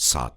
7।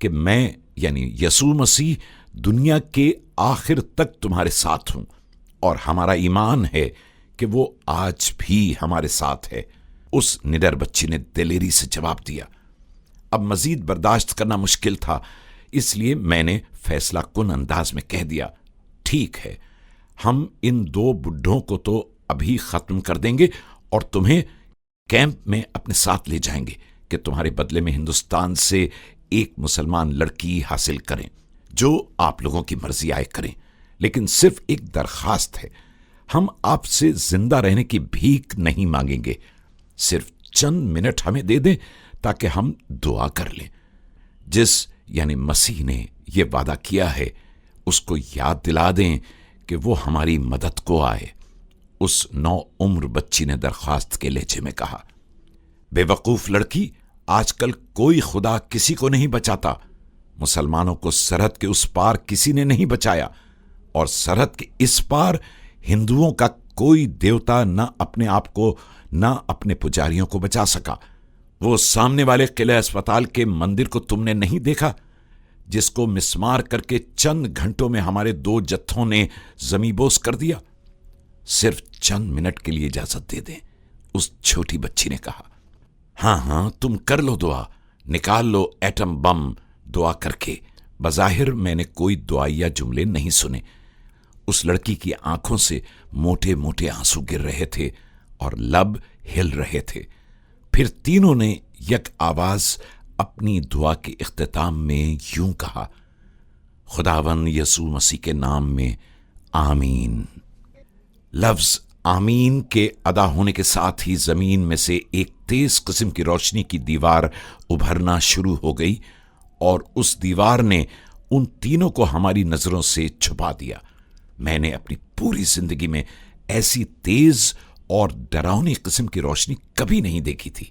کہ میں یعنی یسوع مسیح دنیا کے آخر تک تمہارے ساتھ ہوں، اور ہمارا ایمان ہے کہ وہ آج بھی ہمارے ساتھ ہے۔ اس نڈر بچی نے دلیری سے جواب دیا۔ اب مزید برداشت کرنا مشکل تھا، اس لیے میں نے فیصلہ کن انداز میں کہہ دیا، ٹھیک ہے، ہم ان 2 بڈھوں کو تو ابھی ختم کر دیں گے اور تمہیں کیمپ میں اپنے ساتھ لے جائیں گے کہ تمہارے بدلے میں ہندوستان سے ایک مسلمان لڑکی حاصل کریں، جو آپ لوگوں کی مرضی آئے کریں، لیکن صرف ایک درخواست ہے، ہم آپ سے زندہ رہنے کی بھیک نہیں مانگیں گے، صرف چند منٹ ہمیں دے دیں تاکہ ہم دعا کر لیں۔ جس یعنی مسیح نے یہ وعدہ کیا ہے، اس کو یاد دلا دیں کہ وہ ہماری مدد کو آئے۔ اس 9 عمر بچی نے درخواست کے لہجے میں کہا۔ بے وقوف لڑکی، آج کل کوئی خدا کسی کو نہیں بچاتا۔ مسلمانوں کو سرحد کے اس پار کسی نے نہیں بچایا، اور سرحد کے اس پار ہندوؤں کا کوئی دیوتا نہ اپنے آپ کو نہ اپنے پجاریوں کو بچا سکا۔ وہ سامنے والے قلعہ اسپتال کے مندر کو تم نے نہیں دیکھا، جس کو مسمار کر کے چند گھنٹوں میں ہمارے 2 جتھوں نے زمیں-بوس کر دیا؟ صرف چند منٹ کے لیے اجازت دے دیں، اس چھوٹی بچی نے کہا۔ ہاں تم کر لو دعا، نکال لو ایٹم بم دعا کر کے۔ بظاہر میں نے کوئی دعائیہ جملے نہیں سنے۔ اس لڑکی کی آنکھوں سے موٹے موٹے آنسو گر رہے تھے اور لب ہل رہے تھے۔ پھر تینوں نے یک آواز اپنی دعا کے اختتام میں یوں کہا، خداوند یسوع مسیح کے نام میں آمین۔ لفظ آمین کے ادا ہونے کے ساتھ ہی زمین میں سے ایک تیز قسم کی روشنی کی دیوار ابھرنا شروع ہو گئی، اور اس دیوار نے ان تینوں کو ہماری نظروں سے چھپا دیا۔ میں نے اپنی پوری زندگی میں ایسی تیز اور ڈراؤنی قسم کی روشنی کبھی نہیں دیکھی تھی۔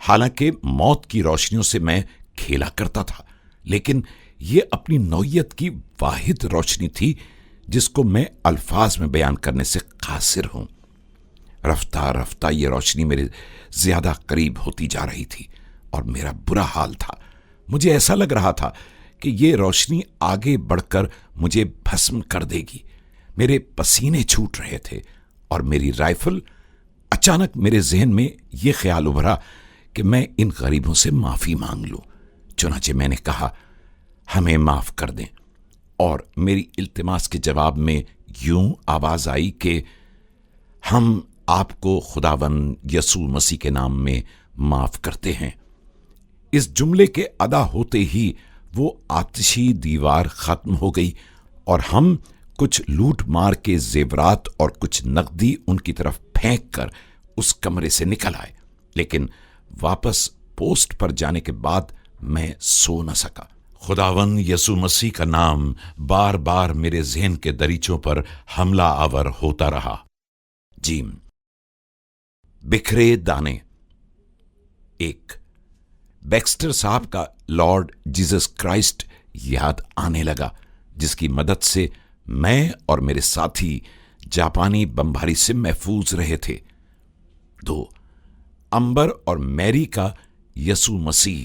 حالانکہ موت کی روشنیوں سے میں کھیلا کرتا تھا، لیکن یہ اپنی نوعیت کی واحد روشنی تھی جس کو میں الفاظ میں بیان کرنے سے قاصر ہوں۔ رفتہ رفتہ یہ روشنی میرے زیادہ قریب ہوتی جا رہی تھی، اور میرا برا حال تھا۔ مجھے ایسا لگ رہا تھا کہ یہ روشنی آگے بڑھ کر مجھے بھسم کر دے گی۔ میرے پسینے چھوٹ رہے تھے، اور میری رائفل۔ اچانک میرے ذہن میں یہ خیال ابھرا کہ میں ان غریبوں سے معافی مانگ لوں۔ چنانچہ میں نے کہا، ہمیں معاف کر دیں، اور میری التماس کے جواب میں یوں آواز آئی کہ ہم آپ کو خداوند یسوع مسیح کے نام میں معاف کرتے ہیں۔ اس جملے کے ادا ہوتے ہی وہ آتشی دیوار ختم ہو گئی، اور ہم کچھ لوٹ مار کے زیورات اور کچھ نقدی ان کی طرف پھینک کر اس کمرے سے نکل آئے، لیکن واپس پوسٹ پر جانے کے بعد میں سو نہ سکا۔ خداوند یسوع مسیح کا نام بار بار میرے ذہن کے دریچوں پر حملہ آور ہوتا رہا۔ جیم۔ بکھرے دانے۔ 1۔ بیکسٹر صاحب کا لارڈ جیزس کرائسٹ یاد آنے لگا، جس کی مدد سے میں اور میرے ساتھی جاپانی بمباری سے محفوظ رہے تھے۔ 2۔ امبر اور میری کا یسوع مسیح،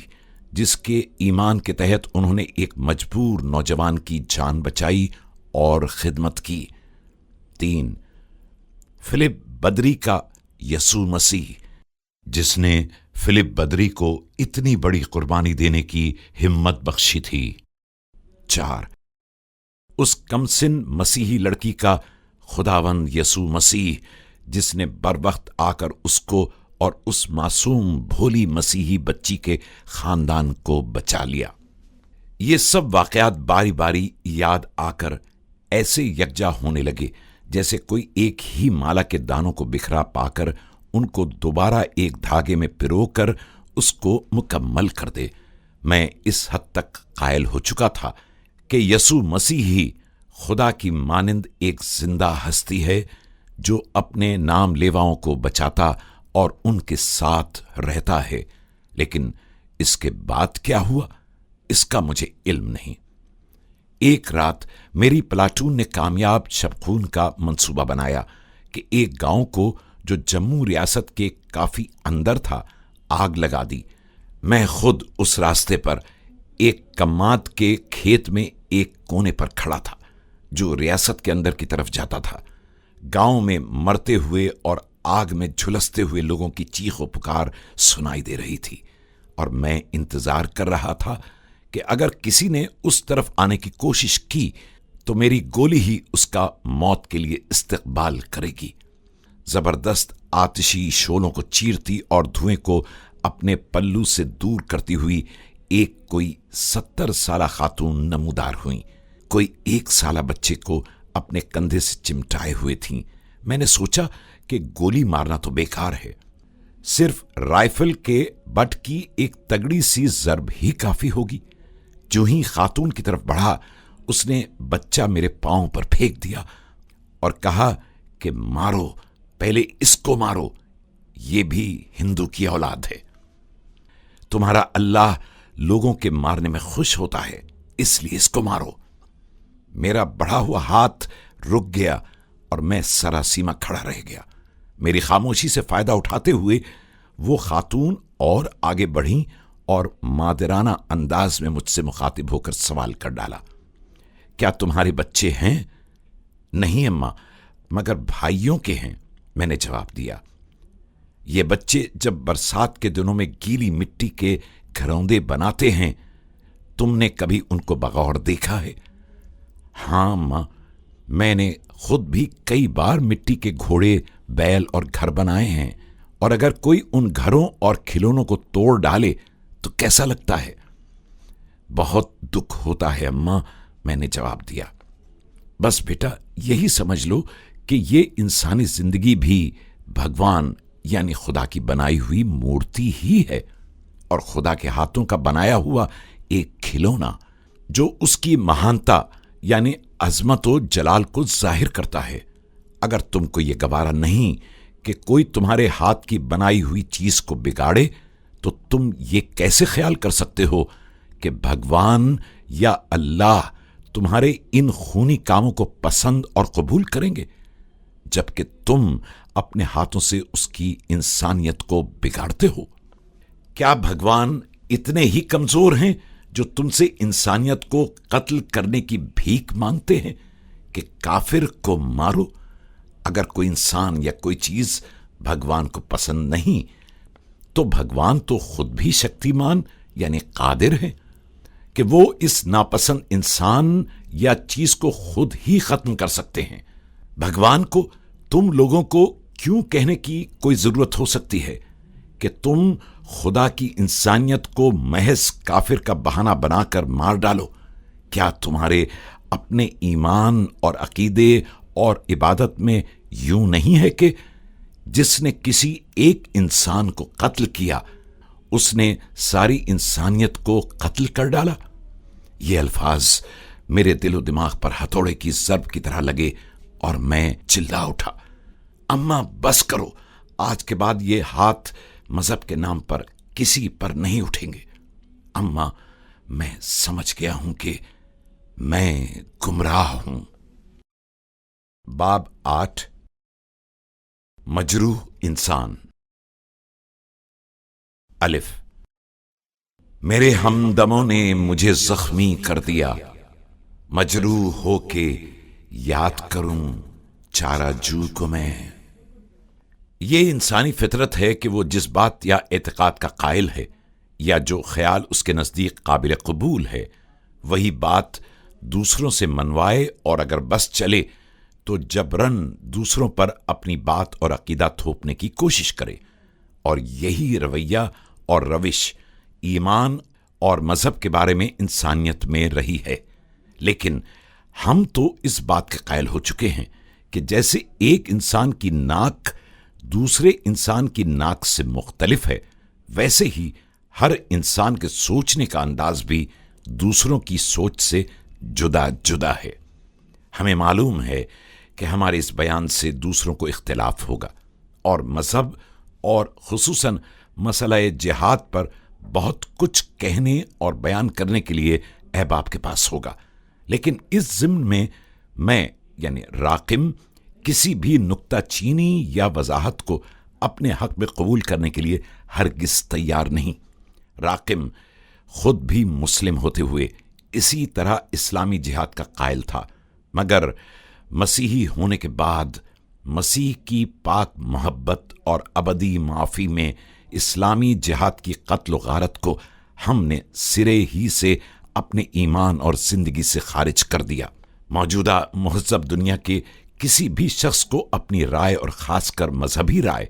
جس کے ایمان کے تحت انہوں نے ایک مجبور نوجوان کی جان بچائی اور خدمت کی۔ 3۔ فلپ بدری کا یسوع مسیح، جس نے فلپ بدری کو اتنی بڑی قربانی دینے کی ہمت بخشی تھی۔ 4۔ اس کمسن مسیحی لڑکی کا خداوند یسوع مسیح، جس نے بر وقت آ کر اس کو اور اس معصوم بھولی مسیحی بچی کے خاندان کو بچا لیا۔ یہ سب واقعات باری باری یاد آ کر ایسے یکجا ہونے لگے جیسے کوئی ایک ہی مالا کے دانوں کو بکھرا پا کر ان کو دوبارہ ایک دھاگے میں پرو کر اس کو مکمل کر دے۔ میں اس حد تک قائل ہو چکا تھا کہ یسوع مسیح ہی خدا کی مانند ایک زندہ ہستی ہے، جو اپنے نام لیواؤں کو بچاتا اور ان کے ساتھ رہتا ہے، لیکن اس کے بعد کیا ہوا اس کا مجھے علم نہیں۔ ایک رات میری پلاٹون نے کامیاب شبخون کا منصوبہ بنایا کہ ایک گاؤں کو جو جموں ریاست کے کافی اندر تھا آگ لگا دی۔ میں خود اس راستے پر ایک کماد کے کھیت میں ایک کونے پر کھڑا تھا جو ریاست کے اندر کی طرف جاتا تھا۔ گاؤں میں مرتے ہوئے اور آگ میں جھلستے ہوئے لوگوں کی چیخ و پکار سنائی دے رہی تھی، اور میں انتظار کر رہا تھا کہ اگر کسی نے اس طرف آنے کی کوشش کی تو میری گولی ہی اس کا موت کے لیے استقبال کرے گی۔ زبردست آتشی شعلوں کو چیرتی اور دھوئیں کو اپنے پلو سے دور کرتی ہوئی ایک کوئی 70 سالہ خاتون نمودار ہوئیں، کوئی 1 سالہ بچے کو اپنے کندھے سے چمٹائے ہوئے تھیں۔ میں نے سوچا کہ گولی مارنا تو بیکار ہے، صرف رائفل کے بٹ کی ایک تگڑی سی ضرب ہی کافی ہوگی۔ جو ہی خاتون کی طرف بڑھا، اس نے بچہ میرے پاؤں پر پھینک دیا اور کہا کہ مارو، پہلے اس کو مارو، یہ بھی ہندو کی اولاد ہے۔ تمہارا اللہ لوگوں کے مارنے میں خوش ہوتا ہے، اس لیے اس کو مارو۔ میرا بڑھا ہوا ہاتھ رک گیا اور میں سراسیمہ کھڑا رہ گیا۔ میری خاموشی سے فائدہ اٹھاتے ہوئے وہ خاتون اور آگے بڑھیں اور مادرانہ انداز میں مجھ سے مخاطب ہو کر سوال کر ڈالا، کیا تمہارے بچے ہیں؟ نہیں اماں، مگر بھائیوں کے ہیں، میں نے جواب دیا۔ یہ بچے جب برسات کے دنوں میں گیلی مٹی کے گھروندے بناتے ہیں، تم نے کبھی ان کو بغور دیکھا ہے؟ ہاں اماں، میں نے خود بھی کئی بار مٹی کے گھوڑے، بیل اور گھر بنائے ہیں، اور اگر کوئی ان گھروں اور کھلونوں کو توڑ ڈالے تو کیسا لگتا ہے؟ بہت دکھ ہوتا ہے اماں، میں نے جواب دیا۔ بس بیٹا، یہی سمجھ لو کہ یہ انسانی زندگی بھی بھگوان یعنی خدا کی بنائی ہوئی مورتی ہی ہے، اور خدا کے ہاتھوں کا بنایا ہوا ایک کھلونا جو اس کی مہانتا یعنی عظمت و جلال کو ظاہر کرتا ہے۔ اگر تم کو یہ گوارا نہیں کہ کوئی تمہارے ہاتھ کی بنائی ہوئی چیز کو بگاڑے، تو تم یہ کیسے خیال کر سکتے ہو کہ بھگوان یا اللہ تمہارے ان خونی کاموں کو پسند اور قبول کریں گے، جبکہ تم اپنے ہاتھوں سے اس کی انسانیت کو بگاڑتے ہو؟ کیا بھگوان اتنے ہی کمزور ہیں جو تم سے انسانیت کو قتل کرنے کی بھیک مانگتے ہیں کہ کافر کو مارو؟ اگر کوئی انسان یا کوئی چیز بھگوان کو پسند نہیں تو بھگوان تو خود بھی شکتیمان یعنی قادر ہے کہ وہ اس ناپسند انسان یا چیز کو خود ہی ختم کر سکتے ہیں۔ بھگوان کو تم لوگوں کو کیوں کہنے کی کوئی ضرورت ہو سکتی ہے کہ تم خدا کی انسانیت کو محض کافر کا بہانہ بنا کر مار ڈالو؟ کیا تمہارے اپنے ایمان اور عقیدے اور عبادت میں یوں نہیں ہے کہ جس نے کسی ایک انسان کو قتل کیا، اس نے ساری انسانیت کو قتل کر ڈالا؟ یہ الفاظ میرے دل و دماغ پر ہتھوڑے کی ضرب کی طرح لگے اور میں چلا اٹھا، اماں بس کرو، آج کے بعد یہ ہاتھ مذہب کے نام پر کسی پر نہیں اٹھیں گے۔ اماں، میں سمجھ گیا ہوں کہ میں گمراہ ہوں۔ باب 8 مجروح انسان۔ الف۔ میرے ہمدموں نے مجھے زخمی کر دیا، مجروح ہو کے یاد کروں چارہ جو کو میں۔ یہ انسانی فطرت ہے کہ وہ جس بات یا اعتقاد کا قائل ہے یا جو خیال اس کے نزدیک قابل قبول ہے، وہی بات دوسروں سے منوائے، اور اگر بس چلے تو جبراً دوسروں پر اپنی بات اور عقیدہ تھوپنے کی کوشش کرے۔ اور یہی رویہ اور روش ایمان اور مذہب کے بارے میں انسانیت میں رہی ہے۔ لیکن ہم تو اس بات کے قائل ہو چکے ہیں کہ جیسے ایک انسان کی ناک دوسرے انسان کی ناک سے مختلف ہے، ویسے ہی ہر انسان کے سوچنے کا انداز بھی دوسروں کی سوچ سے جدا جدا ہے۔ ہمیں معلوم ہے کہ ہمارے اس بیان سے دوسروں کو اختلاف ہوگا، اور مذہب اور خصوصاً مسئلہ جہاد پر بہت کچھ کہنے اور بیان کرنے کے لیے احباب کے پاس ہوگا، لیکن اس ضمن میں یعنی راقم کسی بھی نکتہ چینی یا وضاحت کو اپنے حق میں قبول کرنے کے لیے ہرگز تیار نہیں۔ راقم خود بھی مسلم ہوتے ہوئے اسی طرح اسلامی جہاد کا قائل تھا، مگر مسیحی ہونے کے بعد مسیح کی پاک محبت اور ابدی معافی میں اسلامی جہاد کی قتل و غارت کو ہم نے سرے ہی سے اپنے ایمان اور زندگی سے خارج کر دیا۔ موجودہ مہذب دنیا کے کسی بھی شخص کو اپنی رائے اور خاص کر مذہبی رائے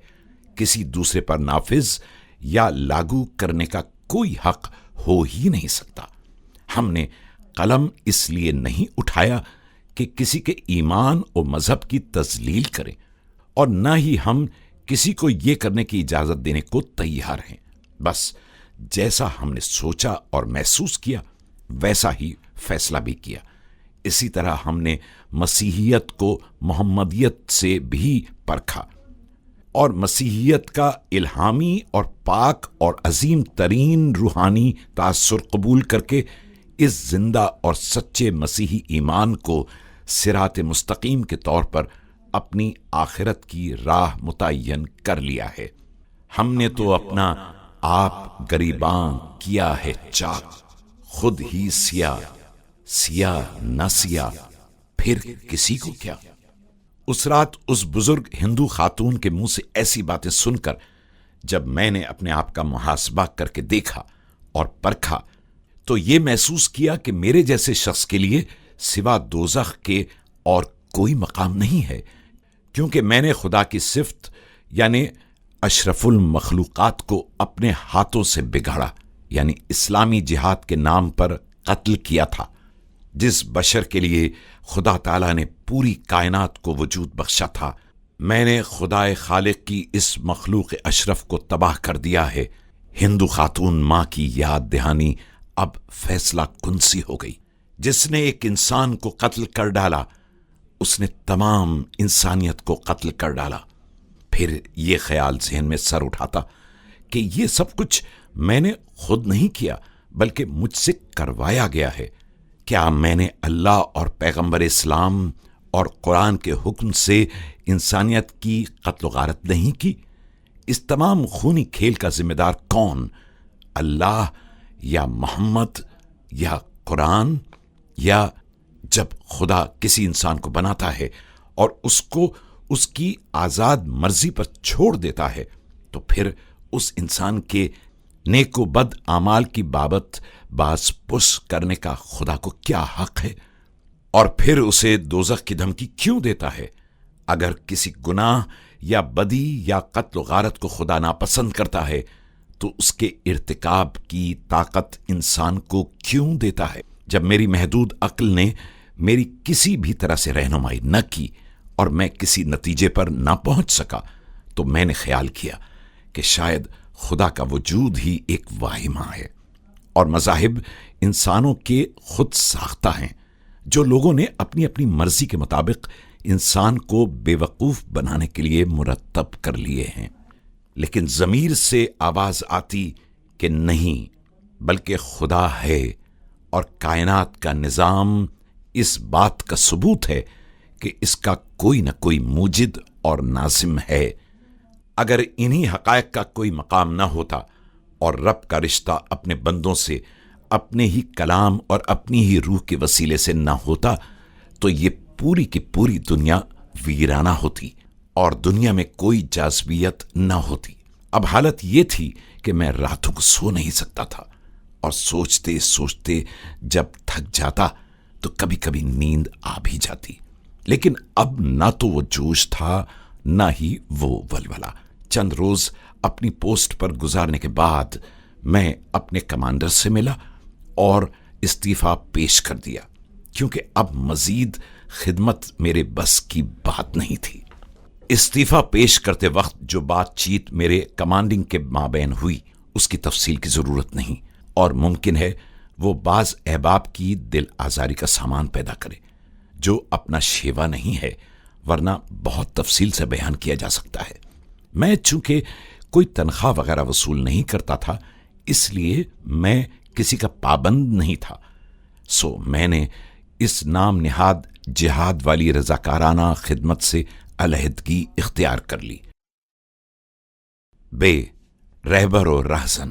کسی دوسرے پر نافذ یا لاگو کرنے کا کوئی حق ہو ہی نہیں سکتا۔ ہم نے قلم اس لیے نہیں اٹھایا کہ کسی کے ایمان و مذہب کی تذلیل کریں، اور نہ ہی ہم کسی کو یہ کرنے کی اجازت دینے کو تیار ہیں۔ بس جیسا ہم نے سوچا اور محسوس کیا ویسا ہی فیصلہ بھی کیا۔ اسی طرح ہم نے مسیحیت کو محمدیت سے بھی پرکھا اور مسیحیت کا الہامی اور پاک اور عظیم ترین روحانی تاثر قبول کر کے اس زندہ اور سچے مسیحی ایمان کو صراط مستقیم کے طور پر اپنی آخرت کی راہ متعین کر لیا ہے۔ ہم نے تو اپنا آپ گریباں کیا ہے چاک، خود ہی سیاہ نہ سیاہ، پھر کسی کو کیا۔ اس رات اس بزرگ ہندو خاتون کے منہ سے ایسی باتیں سن کر جب میں نے اپنے آپ کا محاسبہ کر کے دیکھا اور پرکھا تو یہ محسوس کیا کہ میرے جیسے شخص کے لیے سوا دوزخ کے اور کوئی مقام نہیں ہے، کیونکہ میں نے خدا کی صفت یعنی اشرف المخلوقات کو اپنے ہاتھوں سے بگاڑا، یعنی اسلامی جہاد کے نام پر قتل کیا تھا۔ جس بشر کے لیے خدا تعالیٰ نے پوری کائنات کو وجود بخشا تھا، میں نے خدائے خالق کی اس مخلوق اشرف کو تباہ کر دیا ہے۔ ہندو خاتون ماں کی یاد دہانی اب فیصلہ کن سی ہو گئی۔ جس نے ایک انسان کو قتل کر ڈالا، اس نے تمام انسانیت کو قتل کر ڈالا۔ پھر یہ خیال ذہن میں سر اٹھاتا کہ یہ سب کچھ میں نے خود نہیں کیا بلکہ مجھ سے کروایا گیا ہے۔ کیا میں نے اللہ اور پیغمبر اسلام اور قرآن کے حکم سے انسانیت کی قتل و غارت نہیں کی؟ اس تمام خونی کھیل کا ذمہ دار کون؟ اللہ یا محمد یا قرآن؟ یا جب خدا کسی انسان کو بناتا ہے اور اس کو اس کی آزاد مرضی پر چھوڑ دیتا ہے تو پھر اس انسان کے نیک و بد اعمال کی بابت باز پرس کرنے کا خدا کو کیا حق ہے؟ اور پھر اسے دوزخ کی دھمکی کیوں دیتا ہے؟ اگر کسی گناہ یا بدی یا قتل و غارت کو خدا ناپسند کرتا ہے تو اس کے ارتکاب کی طاقت انسان کو کیوں دیتا ہے؟ جب میری محدود عقل نے میری کسی بھی طرح سے رہنمائی نہ کی اور میں کسی نتیجے پر نہ پہنچ سکا تو میں نے خیال کیا کہ شاید خدا کا وجود ہی ایک واہمہ ہے اور مذاہب انسانوں کے خود ساختہ ہیں جو لوگوں نے اپنی اپنی مرضی کے مطابق انسان کو بے وقوف بنانے کے لیے مرتب کر لیے ہیں۔ لیکن ضمیر سے آواز آتی کہ نہیں، بلکہ خدا ہے اور کائنات کا نظام اس بات کا ثبوت ہے کہ اس کا کوئی نہ کوئی موجد اور ناظم ہے۔ اگر انہی حقائق کا کوئی مقام نہ ہوتا اور رب کا رشتہ اپنے بندوں سے اپنے ہی کلام اور اپنی ہی روح کے وسیلے سے نہ ہوتا تو یہ پوری کی پوری دنیا ویرانہ ہوتی اور دنیا میں کوئی جاذبیت نہ ہوتی۔ اب حالت یہ تھی کہ میں راتوں کو سو نہیں سکتا تھا اور سوچتے سوچتے جب تھک جاتا تو کبھی کبھی نیند آ بھی جاتی، لیکن اب نہ تو وہ جوش تھا نہ ہی وہ ولولہ۔ چند روز اپنی پوسٹ پر گزارنے کے بعد میں اپنے کمانڈر سے ملا اور استعفیٰ پیش کر دیا، کیونکہ اب مزید خدمت میرے بس کی بات نہیں تھی۔ استعفیٰ پیش کرتے وقت جو بات چیت میرے کمانڈنگ کے مابین ہوئی اس کی تفصیل کی ضرورت نہیں، اور ممکن ہے وہ بعض احباب کی دل آزاری کا سامان پیدا کرے جو اپنا شیوا نہیں ہے، ورنہ بہت تفصیل سے بیان کیا جا سکتا ہے۔ میں چونکہ کوئی تنخواہ وغیرہ وصول نہیں کرتا تھا، اس لیے میں کسی کا پابند نہیں تھا، سو میں نے اس نام نہاد جہاد والی رضاکارانہ خدمت سے علیحدگی اختیار کر لی۔ بے رہبر و رہزن۔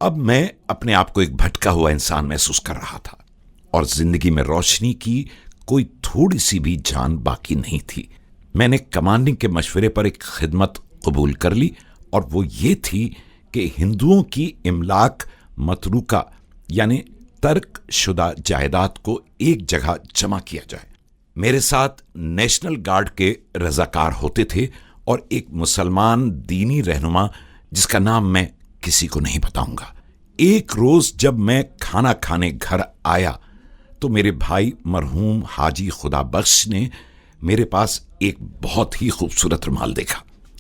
اب میں اپنے آپ کو ایک بھٹکا ہوا انسان محسوس کر رہا تھا اور زندگی میں روشنی کی کوئی تھوڑی سی بھی جان باقی نہیں تھی۔ میں نے کمانڈنگ کے مشورے پر ایک خدمت قبول کر لی، اور وہ یہ تھی کہ ہندوؤں کی املاک متروکہ یعنی ترک شدہ جائیداد کو ایک جگہ جمع کیا جائے۔ میرے ساتھ نیشنل گارڈ کے رضاکار ہوتے تھے اور ایک مسلمان دینی رہنما جس کا نام میں کسی کو نہیں بتاؤں گا۔ ایک روز جب میں کھانا کھانے گھر آیا تو میرے بھائی مرحوم حاجی خدا بخش نے میرے پاس ایک بہت ہی خوبصورت رومال دیکھا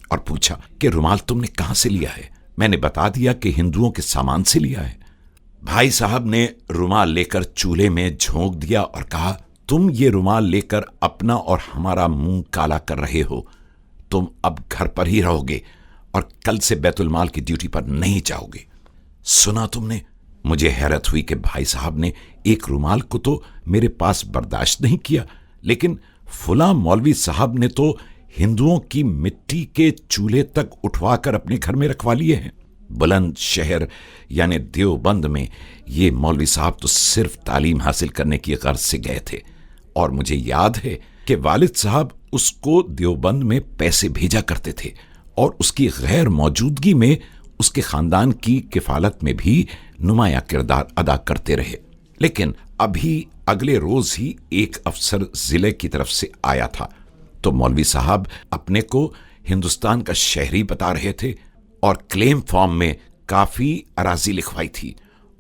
اور پوچھا کہ رومال تم نے کہاں سے لیا ہے؟ میں نے بتا دیا کہ ہندوؤں کے سامان سے لیا ہے۔ بھائی صاحب نے رومال لے کر چولہے میں جھونک دیا اور کہا، تم یہ رومال لے کر اپنا اور ہمارا منہ کالا کر رہے ہو۔ تم اب گھر پر ہی رہو گے اور کل سے بیت المال کی ڈیوٹی پر نہیں جاؤ گے۔ سنا تم نے؟ مجھے حیرت ہوئی کہ بھائی صاحب نے ایک رومال کو تو میرے پاس برداشت نہیں کیا، لیکن فلاں مولوی صاحب نے تو ہندوؤں کی مٹی کے چولہے تک اٹھوا کر اپنے گھر میں رکھوا لیے ہیں۔ بلند شہر یعنی دیوبند میں یہ مولوی صاحب تو صرف تعلیم حاصل کرنے کی غرض سے گئے تھے، اور مجھے یاد ہے کہ والد صاحب اس کو دیوبند میں پیسے بھیجا کرتے تھے اور اس کی غیر موجودگی میں اس کے خاندان کی کفالت میں بھی نمایاں کردار ادا کرتے رہے۔ لیکن ابھی اگلے روز ہی ایک افسر ضلع کی طرف سے آیا تھا تو مولوی صاحب اپنے کو ہندوستان کا شہری بتا رہے تھے اور کلیم فارم میں کافی اراضی لکھوائی تھی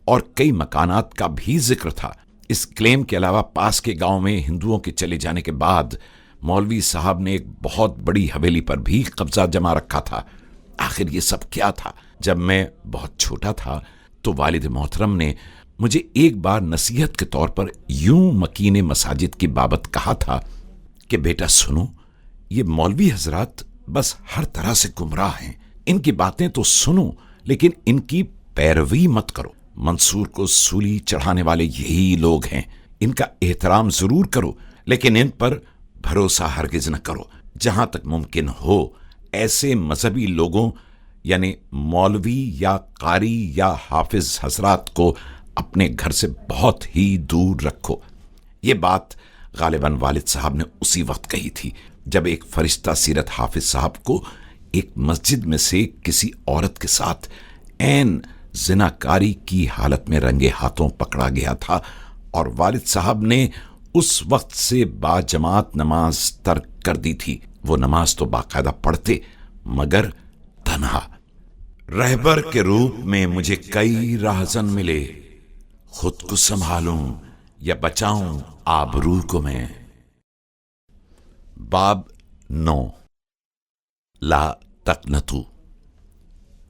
اور کئی مکانات کا بھی ذکر تھا۔ اس کلیم کے علاوہ پاس کے گاؤں میں ہندوؤں کے چلے جانے کے بعد مولوی صاحب نے ایک بہت بڑی حویلی پر بھی قبضہ جما رکھا تھا۔ آخر یہ سب کیا تھا؟ جب میں بہت چھوٹا تھا تو والد محترم نے مجھے ایک بار نصیحت کے طور پر یوں مکین مساجد کی بابت کہا تھا کہ بیٹا سنو، یہ مولوی حضرات بس ہر طرح سے گمراہ ہیں، ان کی باتیں تو سنو لیکن ان کی پیروی مت کرو۔ منصور کو سولی چڑھانے والے یہی لوگ ہیں، ان کا احترام ضرور کرو لیکن ان پر بھروسہ ہرگز نہ کرو۔ جہاں تک ممکن ہو ایسے مذہبی لوگوں یعنی مولوی یا قاری یا حافظ حضرات کو اپنے گھر سے بہت ہی دور رکھو۔ یہ بات غالباً والد صاحب نے اسی وقت کہی تھی جب ایک فرشتہ سیرت حافظ صاحب کو ایک مسجد میں سے کسی عورت کے ساتھ عین زناکاری کی حالت میں رنگے ہاتھوں پکڑا گیا تھا، اور والد صاحب نے اس وقت سے باجماعت نماز ترک کر دی تھی۔ وہ نماز تو باقاعدہ پڑھتے مگر تنہا۔ رہبر کے روپ میں مجھے کئی راہزن ملے، خود کو سنبھالوں یا بچاؤں آبرو کو میں۔ باب 9 لا تقنطو۔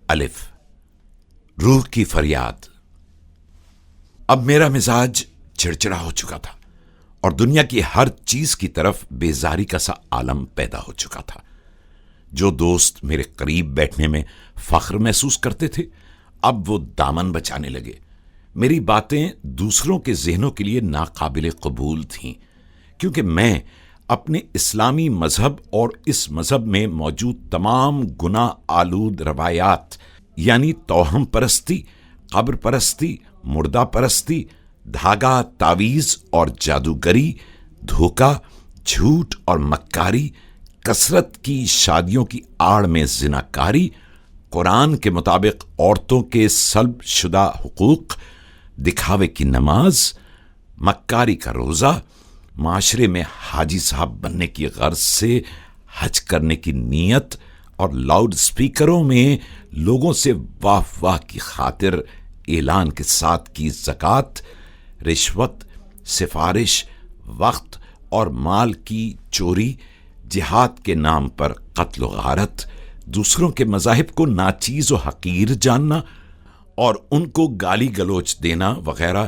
الف، روح کی فریاد۔ اب میرا مزاج چڑچڑا ہو چکا تھا اور دنیا کی ہر چیز کی طرف بیزاری کا سا عالم پیدا ہو چکا تھا۔ جو دوست میرے قریب بیٹھنے میں فخر محسوس کرتے تھے اب وہ دامن بچانے لگے۔ میری باتیں دوسروں کے ذہنوں کے لیے ناقابل قبول تھیں، کیونکہ میں اپنے اسلامی مذہب اور اس مذہب میں موجود تمام گناہ آلود روایات یعنی توہم پرستی، قبر پرستی، مردہ پرستی، دھاگا تعویذ اور جادوگری، دھوکہ، جھوٹ اور مکاری، کثرت کی شادیوں کی آڑ میں زناکاری، قرآن کے مطابق عورتوں کے سلب شدہ حقوق، دکھاوے کی نماز، مکاری کا روزہ، معاشرے میں حاجی صاحب بننے کی غرض سے حج کرنے کی نیت، اور لاؤڈ سپیکروں میں لوگوں سے واہ واہ کی خاطر اعلان کے ساتھ کی زکوٰۃ، رشوت، سفارش، وقت اور مال کی چوری، جہاد کے نام پر قتل و غارت، دوسروں کے مذاہب کو ناچیز و حقیر جاننا اور ان کو گالی گلوچ دینا وغیرہ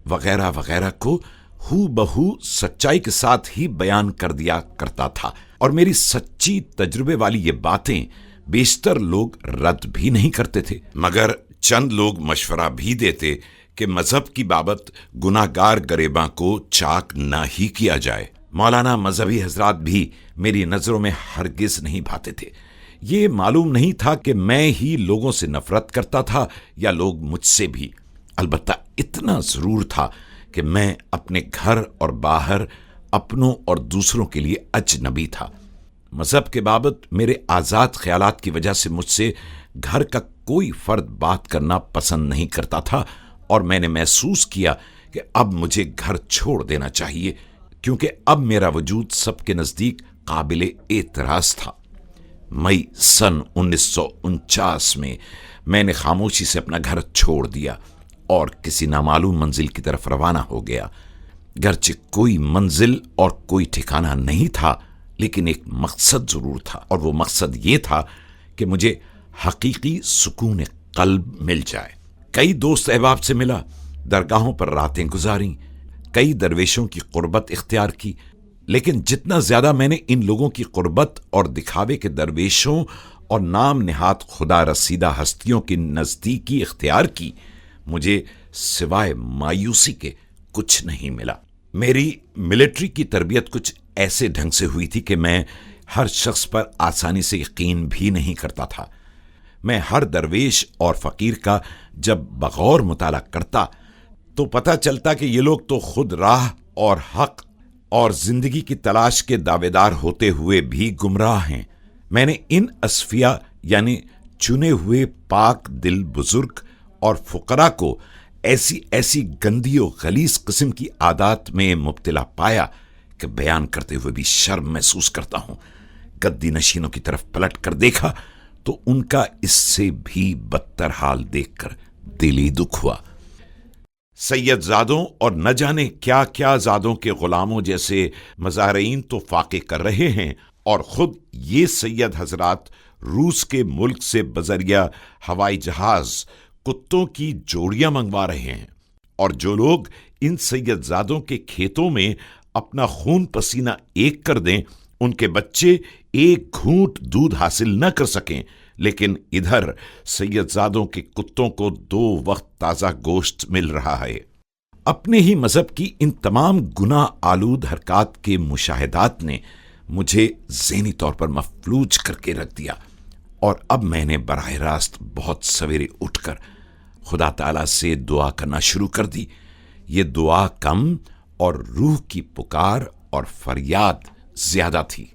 وغیرہ وغیرہ کو ہو بہو سچائی کے ساتھ ہی بیان کر دیا کرتا تھا، اور میری سچی تجربے والی یہ باتیں بیشتر لوگ رد بھی نہیں کرتے تھے، مگر چند لوگ مشورہ بھی دیتے کہ مذہب کی بابت گناہ گار گریباں کو چاک نہ ہی کیا جائے۔ مولانا مذہبی حضرات بھی میری نظروں میں ہرگز نہیں بھاتے تھے۔ یہ معلوم نہیں تھا کہ میں ہی لوگوں سے نفرت کرتا تھا یا لوگ مجھ سے بھی۔ البتہ اتنا ضرور تھا کہ میں اپنے گھر اور باہر اپنوں اور دوسروں کے لیے اجنبی تھا۔ مذہب کے بابت میرے آزاد خیالات کی وجہ سے مجھ سے گھر کا کوئی فرد بات کرنا پسند نہیں کرتا تھا، اور میں نے محسوس کیا کہ اب مجھے گھر چھوڑ دینا چاہیے، کیونکہ اب میرا وجود سب کے نزدیک قابل اعتراض تھا۔ مئی سن 1949 میں نے خاموشی سے اپنا گھر چھوڑ دیا اور کسی نامعلوم منزل کی طرف روانہ ہو گیا۔ گرچہ کوئی منزل اور کوئی ٹھکانہ نہیں تھا، لیکن ایک مقصد ضرور تھا، اور وہ مقصد یہ تھا کہ مجھے حقیقی سکون قلب مل جائے۔ کئی دوست احباب سے ملا، درگاہوں پر راتیں گزاریں، کئی درویشوں کی قربت اختیار کی، لیکن جتنا زیادہ میں نے ان لوگوں کی قربت اور دکھاوے کے درویشوں اور نام نہاد خدا رسیدہ ہستیوں کی نزدیکی اختیار کی، مجھے سوائے مایوسی کے کچھ نہیں ملا۔ میری ملٹری کی تربیت کچھ ایسے ڈھنگ سے ہوئی تھی کہ میں ہر شخص پر آسانی سے یقین بھی نہیں کرتا تھا۔ میں ہر درویش اور فقیر کا جب بغور مطالعہ کرتا تو پتہ چلتا کہ یہ لوگ تو خود راہ اور حق اور زندگی کی تلاش کے دعوے دار ہوتے ہوئے بھی گمراہ ہیں۔ میں نے ان اصفیاء یعنی چنے ہوئے پاک دل بزرگ اور فقراء کو ایسی گندی و غلیظ قسم کی عادات میں مبتلا پایا کہ بیان کرتے ہوئے بھی شرم محسوس کرتا ہوں۔ گدی نشینوں کی طرف پلٹ کر دیکھا تو ان کا اس سے بھی بدتر حال دیکھ کر دلی دکھ ہوا۔ سید زادوں اور نہ جانے کیا کیا زادوں کے غلاموں جیسے مزارعین تو فاقے کر رہے ہیں، اور خود یہ سید حضرات روس کے ملک سے بذریعہ ہوائی جہاز کتوں کی جوڑیاں منگوا رہے ہیں، اور جو لوگ ان سید زادوں کے کھیتوں میں اپنا خون پسینہ ایک کر دیں، ان کے بچے ایک گھونٹ دودھ حاصل نہ کر سکیں، لیکن ادھر سید زادوں کے کتوں کو 2 وقت تازہ گوشت مل رہا ہے۔ اپنے ہی مذہب کی ان تمام گناہ آلود حرکات کے مشاہدات نے مجھے ذہنی طور پر مفلوج کر کے رکھ دیا، اور اب میں نے براہ راست بہت سویرے اٹھ کر خدا تعالیٰ سے دعا کرنا شروع کر دی۔ یہ دعا کم اور روح کی پکار اور فریاد زیادہ تھی۔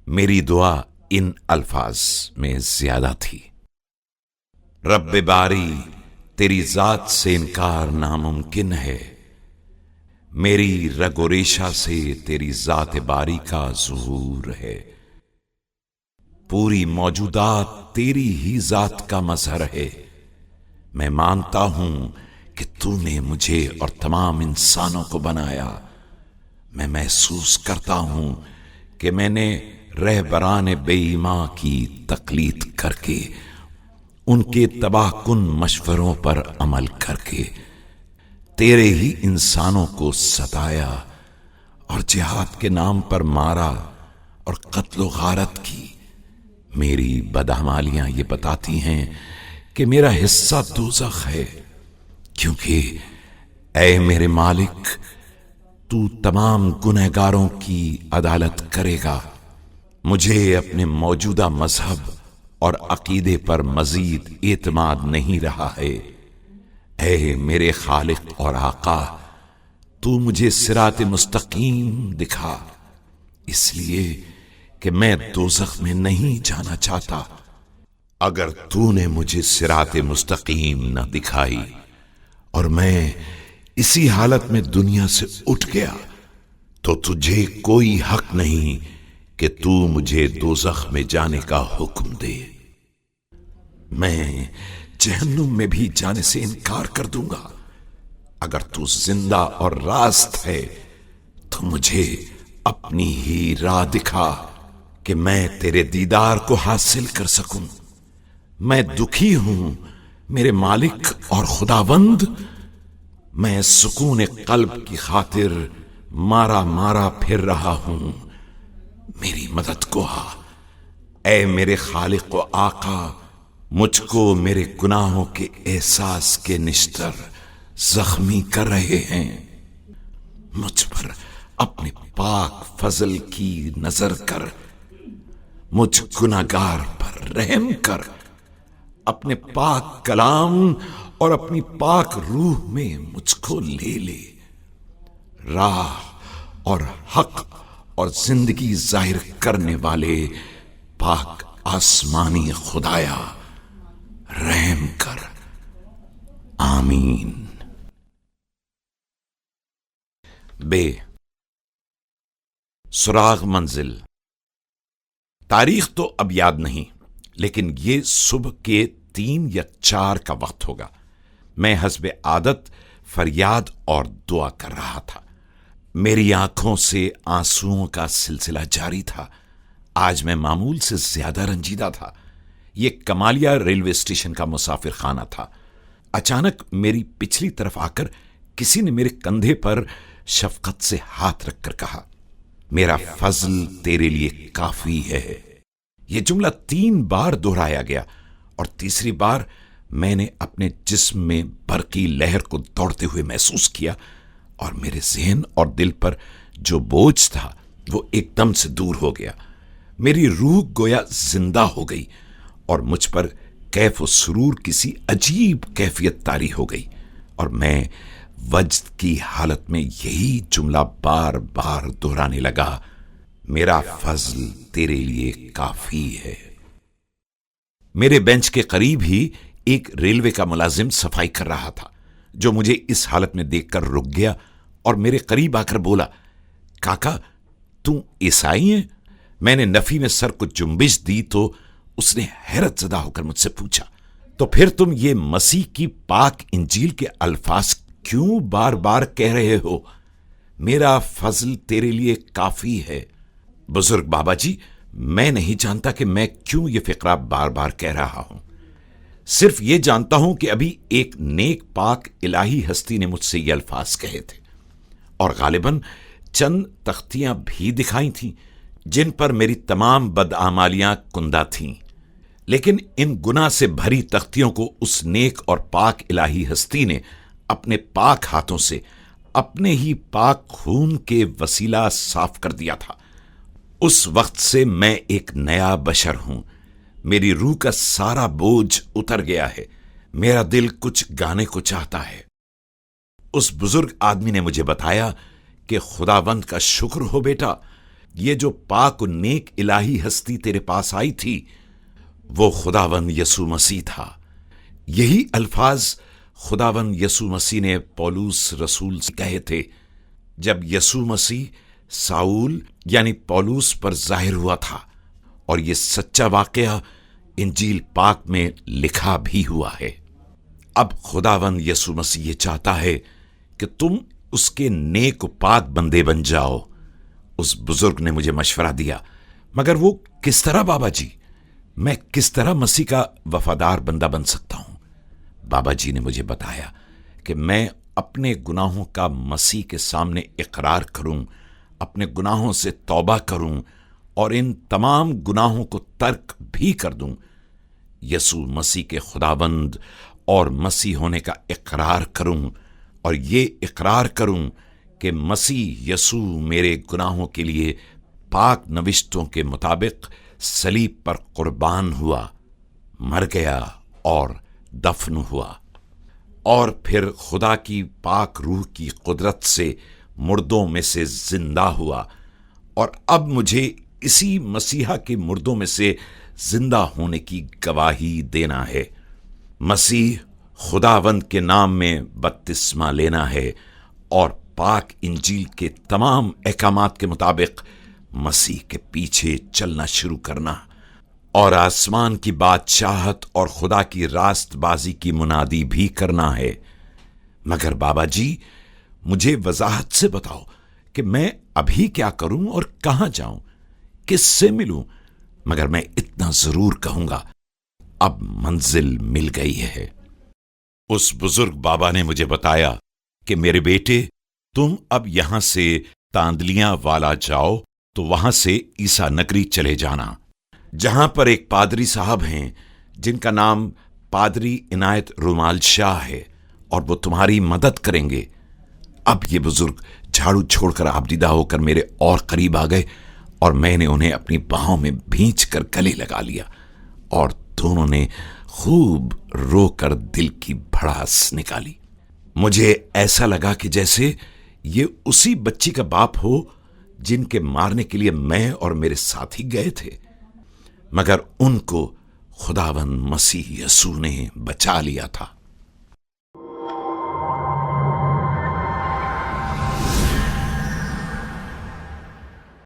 میری دعا ان الفاظ میں زیادہ تھی: رب باری، تیری ذات سے انکار ناممکن ہے، میری رگ و ریشہ سے تیری ذات باری کا ظہور ہے، پوری موجودات تیری ہی ذات کا مظہر ہے۔ میں مانتا ہوں کہ تو نے مجھے اور تمام انسانوں کو بنایا۔ میں محسوس کرتا ہوں کہ میں نے رہبران بے ایمان کی تقلید کر کے، ان کے تباہ کن مشوروں پر عمل کر کے تیرے ہی انسانوں کو ستایا اور جہاد کے نام پر مارا اور قتل و غارت کی۔ میری بدعمالیاں یہ بتاتی ہیں کہ میرا حصہ دوزخ ہے، کیونکہ اے میرے مالک، تو تمام گنہگاروں کی عدالت کرے گا۔ مجھے اپنے موجودہ مذہب اور عقیدے پر مزید اعتماد نہیں رہا ہے۔ اے میرے خالق اور آقا، تو مجھے صراط مستقیم دکھا، اس لیے کہ میں دوزخ میں نہیں جانا چاہتا۔ اگر تو نے مجھے صراط مستقیم نہ دکھائی اور میں اسی حالت میں دنیا سے اٹھ گیا، تو تجھے کوئی حق نہیں کہ تو مجھے دوزخ میں جانے کا حکم دے۔ میں جہنم میں بھی جانے سے انکار کر دوں گا۔ اگر تو زندہ اور راست ہے تو مجھے اپنی ہی راہ دکھا کہ میں تیرے دیدار کو حاصل کر سکوں۔ میں دکھی ہوں میرے مالک اور خداوند، میں سکون قلب کی خاطر مارا پھر رہا ہوں۔ میری مدد کو اے میرے خالق و آقا، مجھ کو میرے گناہوں کے احساس کے نشتر زخمی کر رہے ہیں۔ مجھ پر اپنے پاک فضل کی نظر کر مجھ گناہگار پر رحم کر، اپنے پاک کلام اور اپنی پاک روح میں مجھ کو لے لے۔ راہ اور حق اور زندگی ظاہر کرنے والے پاک آسمانی خدایا رحم کر، آمین۔ بے سراغ منزل۔ تاریخ تو اب یاد نہیں، لیکن یہ صبح کے 3 یا 4 کا وقت ہوگا۔ میں حسب عادت فریاد اور دعا کر رہا تھا۔ میری آنکھوں سے آنسوؤں کا سلسلہ جاری تھا۔ آج میں معمول سے زیادہ رنجیدہ تھا۔ یہ کمالیہ ریلوے اسٹیشن کا مسافر خانہ تھا۔ اچانک میری پچھلی طرف آ کر کسی نے میرے کندھے پر شفقت سے ہاتھ رکھ کر کہا، میرا فضل تیرے لیے کافی ہے۔ یہ جملہ 3 بار دہرایا گیا اور تیسری بار میں نے اپنے جسم میں برقی لہر کو دوڑتے ہوئے محسوس کیا، اور میرے ذہن اور دل پر جو بوجھ تھا وہ ایک دم سے دور ہو گیا۔ میری روح گویا زندہ ہو گئی اور مجھ پر کیف و سرور کسی عجیب کیفیت طاری ہو گئی، اور میں وجد کی حالت میں یہی جملہ بار بار دہرانے لگا، میرا فضل تیرے لیے کافی ہے۔ میرے بینچ کے قریب ہی ایک ریلوے کا ملازم صفائی کر رہا تھا، جو مجھے اس حالت میں دیکھ کر رک گیا اور میرے قریب آ کر بولا، کاکا تم عیسائی ہیں؟ میں نے نفی میں سر کو جنبش دی تو اس نے حیرت زدہ ہو کر مجھ سے پوچھا، تو پھر تم یہ مسیح کی پاک انجیل کے الفاظ کیوں بار بار کہہ رہے ہو، میرا فضل تیرے لیے کافی ہے؟ بزرگ بابا جی، میں نہیں جانتا کہ میں کیوں یہ فقرہ بار بار کہہ رہا ہوں۔ صرف یہ جانتا ہوں کہ ابھی ایک نیک پاک الہی ہستی نے مجھ سے یہ الفاظ کہے تھے، اور غالباً چند تختیاں بھی دکھائی تھیں جن پر میری تمام بدعمالیاں کندہ تھیں، لیکن ان گناہ سے بھری تختیوں کو اس نیک اور پاک الہی ہستی نے اپنے پاک ہاتھوں سے اپنے ہی پاک خون کے وسیلہ صاف کر دیا تھا۔ اس وقت سے میں ایک نیا بشر ہوں۔ میری روح کا سارا بوجھ اتر گیا ہے۔ میرا دل کچھ گانے کو چاہتا ہے۔ اس بزرگ آدمی نے مجھے بتایا کہ خداوند کا شکر ہو بیٹا، یہ جو پاک و نیک الہی ہستی تیرے پاس آئی تھی وہ خداوند یسوع مسیح تھا۔ یہی الفاظ خداوند یسوع مسیح نے پولس رسول سے کہے تھے جب یسوع مسیح ساؤل یعنی پولس پر ظاہر ہوا تھا، اور یہ سچا واقعہ انجیل پاک میں لکھا بھی ہوا ہے۔ اب خداوند یسوع مسیح یہ چاہتا ہے کہ تم اس کے نیک و پاک بندے بن جاؤ۔ اس بزرگ نے مجھے مشورہ دیا، مگر وہ کس طرح بابا جی؟ میں کس طرح مسیح کا وفادار بندہ بن سکتا ہوں؟ بابا جی نے مجھے بتایا کہ میں اپنے گناہوں کا مسیح کے سامنے اقرار کروں، اپنے گناہوں سے توبہ کروں اور ان تمام گناہوں کو ترک بھی کر دوں، یسوع مسیح کے خداوند اور مسیح ہونے کا اقرار کروں، اور یہ اقرار کروں کہ مسیح یسوع میرے گناہوں کے لیے پاک نوشتوں کے مطابق صلیب پر قربان ہوا، مر گیا اور دفن ہوا، اور پھر خدا کی پاک روح کی قدرت سے مردوں میں سے زندہ ہوا، اور اب مجھے اسی مسیحا کے مردوں میں سے زندہ ہونے کی گواہی دینا ہے۔ مسیح خداوند کے نام میں بپتسمہ لینا ہے اور پاک انجیل کے تمام احکامات کے مطابق مسیح کے پیچھے چلنا شروع کرنا، اور آسمان کی بادشاہت اور خدا کی راست بازی کی منادی بھی کرنا ہے۔ مگر بابا جی، مجھے وضاحت سے بتاؤ کہ میں ابھی کیا کروں اور کہاں جاؤں، کس سے ملوں؟ مگر میں اتنا ضرور کہوں گا، اب منزل مل گئی ہے۔ اس بزرگ بابا نے مجھے بتایا کہ میرے بیٹے، تم اب یہاں سے تاندلیاں والا جاؤ تو وہاں سے عیسیٰ نگری چلے جانا، جہاں پر ایک پادری صاحب ہیں جن کا نام پادری عنایت رومال شاہ ہے، اور وہ تمہاری مدد کریں گے۔ اب یہ بزرگ جھاڑو چھوڑ کر آبدیدہ ہو کر میرے اور قریب آ گئے اور میں نے انہیں اپنی باہوں میں بھینچ کر گلے لگا لیا اور دونوں نے خوب رو کر دل کی بھڑاس نکالی۔ مجھے ایسا لگا کہ جیسے یہ اسی بچی کا باپ ہو جن کے مارنے کے لیے میں اور میرے ساتھی گئے تھے، مگر ان کو خداوند مسیح یسوع نے بچا لیا تھا۔